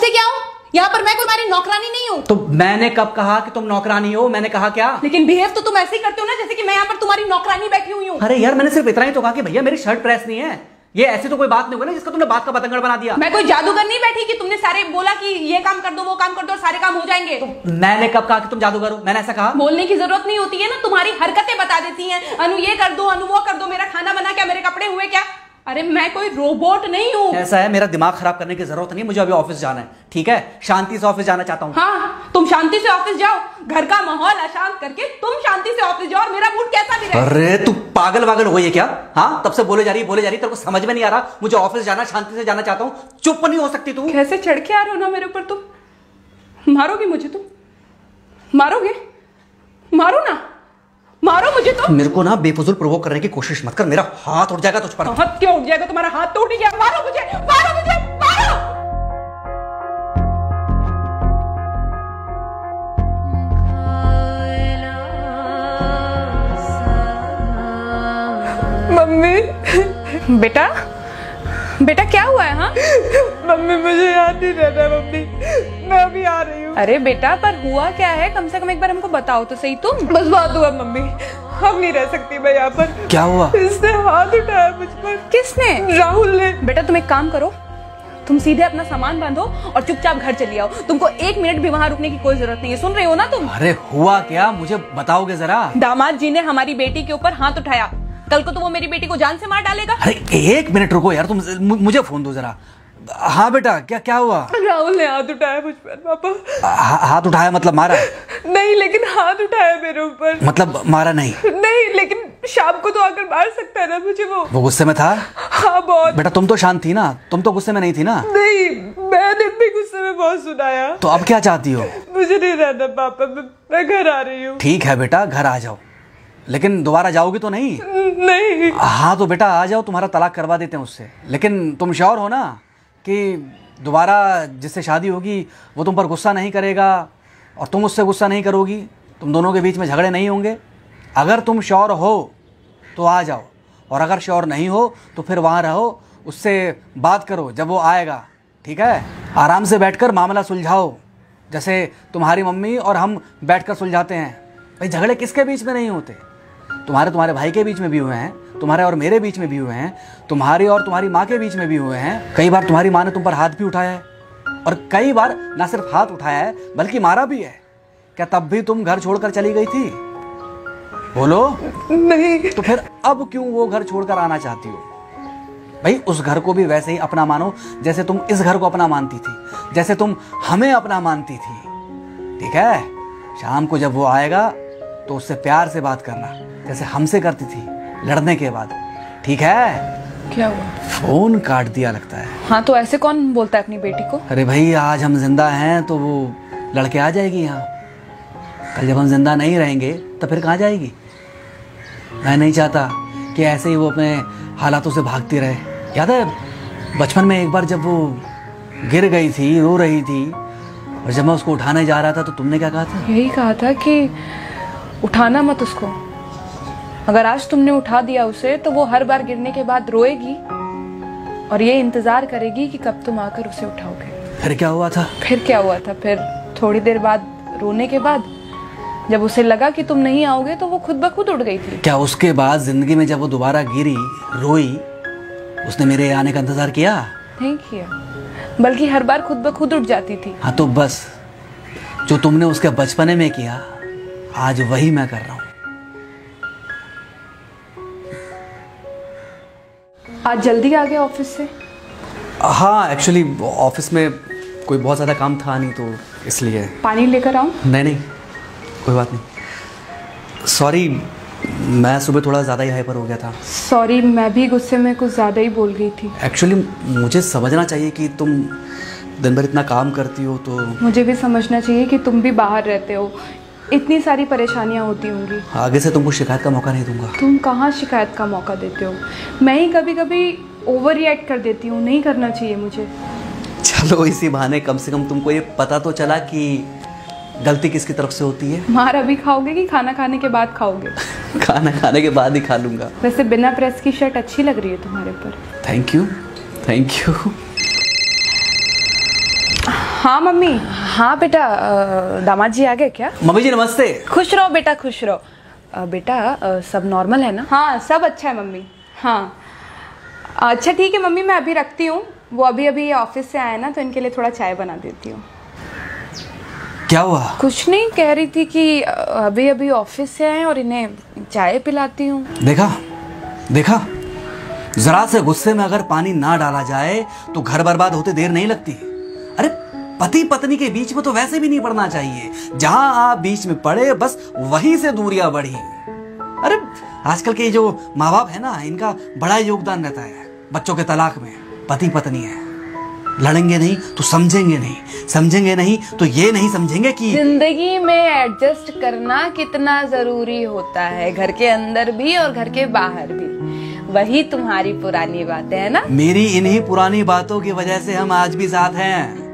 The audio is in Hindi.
तुमसे क्या हूँ? यहाँ पर मैं कोई तुम्हारी नौकरानी नहीं हूँ। तो मैंने कब कहा कि तुम नौकरानी हो? मैंने कहा क्या? लेकिन बिहेव तो तुम ऐसे ही करते हो ना जैसे कि मैं यहाँ पर तुम्हारी नौकरानी बैठी हुई हूँ। अरे यार मैंने सिर्फ इतना ही तो कहा कि भैया मेरी शर्ट प्रेस नहीं है। ये ऐसी तो कोई बात नहीं होगी ना जिसका तुमने बात का बतंगड़ बना दिया। मैं कोई जादूगर नहीं बैठी कि तुमने सारे बोला कि ये काम कर दो वो काम कर दो और सारे काम हो जाएंगे। तो मैंने कब कहा कि तुम जादूगर हो? मैंने ऐसा कहा? बोलने की जरूरत नहीं होती है ना, तुम्हारी हरकतें बता देती हैं। अनु ये कर दो, अनु वो कर दो, मेरा खाना बना क्या, मेरे कपड़े हुए क्या। अरे मैं कोई रोबोट नहीं हूँ। ऐसा है, मेरा दिमाग खराब करने की जरूरत नहीं है, मुझे अभी ऑफिस जाना है। ठीक है, शांति से ऑफिस जाना चाहता हूँ। हाँ तुम शांति से ऑफिस जाओ, घर का माहौल अशांत करके तुम शांति से ऑफिस जाओ और मेरा मूड कैसा भी रहे। अरे तू पागल वागल हो ये क्या? हाँ तब से बोले जा रही तेरे को समझ में नहीं आ रहा? मुझे ऑफिस जाना, शांति से जाना चाहता हूँ। चुप नहीं हो सकती तू? कैसे चढ़ के आ रहे हो ना मेरे ऊपर तुम। मारोगे मुझे? तुम मारोगे? मारो ना, मारो मुझे। तो मेरे को ना बेफजूल प्रोवोक करने की कोशिश मत कर, मेरा हाथ उठ जाएगा तुझ पर। हाथ क्यों उठ जाएगा? तुम्हारा हाथ तो उठ गया। मारो मुझे, मारो मुझे, मारो। मम्मी। बेटा बेटा क्या हुआ है? हाँ मम्मी मुझे याद नहीं रहता मम्मी, मैं अभी आ रही हूँ। अरे बेटा पर हुआ क्या है? कम से कम एक बार हमको बताओ तो सही। तुम बस बात हुआ मम्मी, हम नहीं रह सकती मैं यहाँ पर। क्या हुआ? इसने हाथ उठाया मुझ पर। किसने? राहुल ने। बेटा तुम एक काम करो, तुम सीधे अपना सामान बांधो और चुपचाप घर चली आओ। तुमको 1 मिनट भी वहाँ रुकने की कोई जरूरत नहीं है। सुन रहे हो ना तुम? अरे हुआ क्या, मुझे बताओगे जरा? दामाद जी ने हमारी बेटी के ऊपर हाथ उठाया। कल को तो वो मेरी बेटी को जान से मार डालेगा। अरे 1 मिनट रुको यार, तुम मुझे फोन दो जरा। हाँ बेटा क्या क्या हुआ? राहुल ने हाथ उठाया मुझ पर पापा। हाथ उठाया मतलब मारा? नहीं लेकिन हाथ उठाया मेरे ऊपर। मतलब मारा नहीं? नहीं लेकिन शाम को तो आकर मार सकता है ना मुझे। वो गुस्से में था? हाँ बहुत। बेटा तुम तो शांत थी ना, तुम तो गुस्से में नहीं थी ना? नहीं मैंने भी गुस्से में बहुत सुनाया। तो अब क्या चाहती हो? मुझे नहीं रहना पापा, मैं घर आ रही हूँ। ठीक है बेटा घर आ जाओ, लेकिन दोबारा जाओगी तो नहीं? नहीं। हाँ तो बेटा आ जाओ, तुम्हारा तलाक करवा देते हैं उससे। लेकिन तुम श्योर हो ना कि दोबारा जिससे शादी होगी वो तुम पर गुस्सा नहीं करेगा और तुम उससे गुस्सा नहीं करोगी, तुम दोनों के बीच में झगड़े नहीं होंगे? अगर तुम श्योर हो तो आ जाओ, और अगर श्योर नहीं हो तो फिर वहाँ रहो, उससे बात करो जब वो आएगा। ठीक है, आराम से बैठकर मामला सुलझाओ, जैसे तुम्हारी मम्मी और हम बैठकर सुलझाते हैं। भाई झगड़े किसके बीच में नहीं होते? तुम्हारे भाई के बीच में भी हुए हैं, तुम्हारे और मेरे बीच में भी हुए हैं, तुम्हारी और तुम्हारी माँ के बीच में भी हुए हैं। कई बार तुम्हारी माँ ने तुम पर हाथ भी उठाया है, और कई बार ना सिर्फ हाथ उठाया है बल्कि मारा भी है। क्या तब भी तुम घर छोड़कर चली गई थी? बोलो। नहीं। तो फिर अब क्यों वो घर छोड़कर आना चाहती हो? भाई उस घर को भी वैसे ही अपना मानो जैसे तुम इस घर को अपना मानती थी, जैसे तुम हमें अपना मानती थी। ठीक है, शाम को जब वो आएगा तो उससे प्यार से बात करना जैसे हमसे करती थी लड़ने के बाद। ठीक है? क्या हुआ? फोन काट दिया लगता है। हाँ तो ऐसे कौन बोलता है अपनी बेटी को? अरे भाई आज हम जिंदा हैं तो वो लड़के आ जाएगी यहाँ, कल जब हम जिंदा नहीं रहेंगे तो फिर कहाँ जाएगी? मैं नहीं चाहता कि ऐसे ही वो अपने हालातों से भागती रहे। याद है बचपन में एक बार जब वो गिर गई थी, रो रही थी, और जब मैं उसको उठाने जा रहा था तो तुमने क्या कहा था? यही कहा था कि उठाना मत उसको। अगर आज तुमने उठा दिया उसे तो वो हर बार गिरने के बाद रोएगी और ये इंतजार करेगी कि कब तुम आकर उसे उठाओगे। फिर क्या हुआ था? फिर क्या हुआ था? फिर थोड़ी देर बाद रोने के बाद जब उसे लगा कि तुम नहीं आओगे तो वो खुद ब खुद उठ गई थी। क्या उसके बाद जिंदगी में जब वो दोबारा गिरी, रोई, उसने मेरे आने का इंतजार किया? नहीं किया, बल्कि हर बार खुद ब खुद उठ जाती थी। हाँ तो बस जो तुमने उसके बचपने में किया आज वही मैं कर रहा हूँ। आज जल्दी आ गए ऑफिस से? हाँ एक्चुअली ऑफिस में कोई बहुत ज़्यादा काम था नहीं तो इसलिए। पानी लेकर आऊँ? नहीं कोई बात नहीं, सॉरी मैं सुबह थोड़ा ज़्यादा ही हाइपर हो गया था। सॉरी, मैं भी गुस्से में कुछ ज़्यादा ही बोल गई थी। एक्चुअली मुझे समझना चाहिए कि तुम दिन भर इतना काम करती हो तो मुझे भी समझना चाहिए कि तुम भी बाहर रहते हो, इतनी सारी परेशानियां होती होंगी। आगे से तुमको शिकायत का मौका नहीं दूंगा। तुम कहाँ शिकायत का मौका देते हो? मैं ही कभी कभी ओवर रिएक्ट कर देती हूँ, नहीं करना चाहिए मुझे। चलो इसी बहाने कम से कम तुमको ये पता तो चला कि गलती किसकी तरफ से होती है। मार अभी खाओगे कि खाना खाने के बाद खाओगे? खाना खाने के बाद ही खा लूंगा। वैसे बिना प्रेस की शर्ट अच्छी लग रही है तुम्हारे पर। Thank you. हाँ मम्मी। हाँ बेटा, दामाद जी आ गए क्या? मम्मी जी नमस्ते। खुश रहो बेटा, खुश रहो। बेटा सब नॉर्मल है ना? हाँ सब अच्छा है मम्मी। हाँ अच्छा ठीक है मम्मी, मैं अभी रखती हूँ। वो अभी अभी ऑफिस से आए ना, तो इनके लिए थोड़ा चाय बना देती हूँ। क्या हुआ? कुछ नहीं, कह रही थी कि अभी अभी ऑफिस से आए और इन्हें चाय पिलाती हूँ। देखा देखा, जरा से गुस्से में अगर पानी ना डाला जाए तो घर बर्बाद होते देर नहीं लगती। अरे पति पत्नी के बीच में तो वैसे भी नहीं पड़ना चाहिए। जहां आप बीच में पड़े बस वहीं से दूरियां बढ़ी। अरे आजकल के जो माँ बाप है ना, इनका बड़ा योगदान रहता है बच्चों के तलाक में। पति पत्नी है, लड़ेंगे नहीं तो समझेंगे नहीं, समझेंगे नहीं तो ये नहीं समझेंगे कि जिंदगी में एडजस्ट करना कितना जरूरी होता है, घर के अंदर भी और घर के बाहर भी। वही तुम्हारी पुरानी बातें है ना। मेरी इन्हीं पुरानी बातों की वजह से हम आज भी साथ हैं।